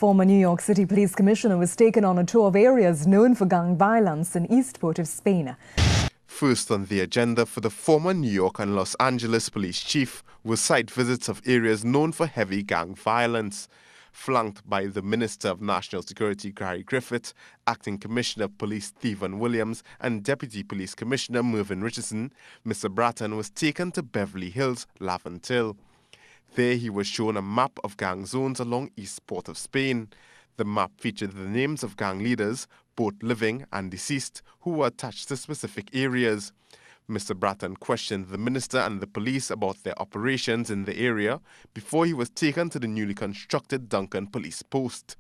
former New York City Police Commissioner was taken on a tour of areas known for gang violence in Eastport of Spain. First on the agenda for the former New York and Los Angeles police chief was site visits of areas known for heavy gang violence. Flanked by the Minister of National Security Gary Griffith, Acting Commissioner of Police Stephen Williams and Deputy Police Commissioner Mervyn Richardson, Mr. Bratton was taken to Beverly Hills, Laventille. There he was shown a map of gang zones along Eastport of Spain. The map featured the names of gang leaders, both living and deceased, who were attached to specific areas. Mr. Bratton questioned the minister and the police about their operations in the area before he was taken to the newly constructed Duncan police post.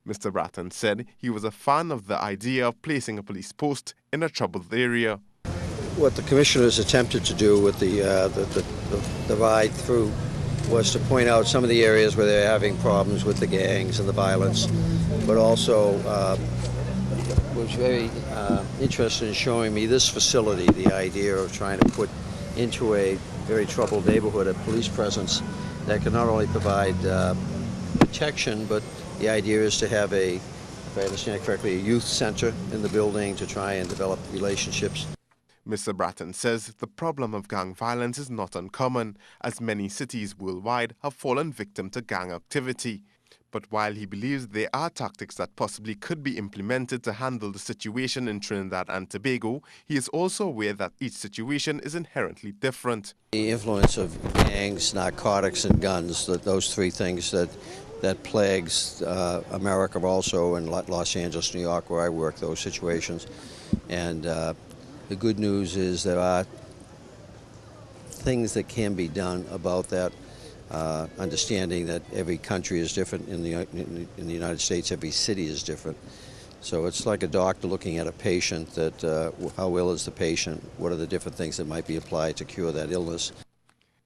Mr. Bratton said he was a fan of the idea of placing a police post in a troubled area. What the commissioners attempted to do with the ride through was to point out some of the areas where they're having problems with the gangs and the violence, but also was very interested in showing me this facility, the idea of trying to put into a very troubled neighborhood a police presence that can not only provide protection, but the idea is to have if I understand correctly, a youth center in the building to try and develop relationships. Mr. Bratton says the problem of gang violence is not uncommon, as many cities worldwide have fallen victim to gang activity. But while he believes there are tactics that possibly could be implemented to handle the situation in Trinidad and Tobago, he is also aware that each situation is inherently different. The influence of gangs, narcotics, and guns, those three things that plagues America also, in Los Angeles, New York, where I work, those situations. And the good news is there are things that can be done about that. Understanding that every country is different. In the United States, every city is different. So it's like a doctor looking at a patient, that how ill is the patient, what are the different things that might be applied to cure that illness.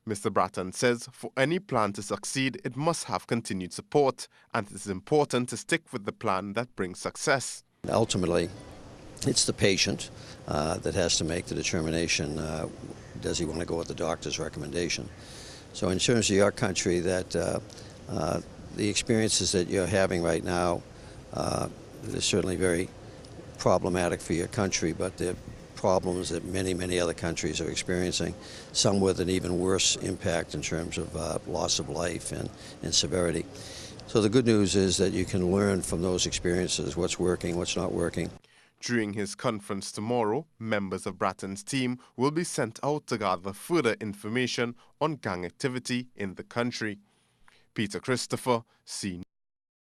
Mr. Bratton says for any plan to succeed, it must have continued support, and it is important to stick with the plan that brings success. Ultimately, it's the patient that has to make the determination, does he want to go with the doctor's recommendation. So in terms of your country, that the experiences that you're having right now, they're certainly very problematic for your country, but they're problems that many, many other countries are experiencing, some with an even worse impact in terms of loss of life and severity. So the good news is that you can learn from those experiences, what's working, what's not working. During his conference tomorrow, members of Bratton's team will be sent out to gather further information on gang activity in the country. Peter Christopher, C.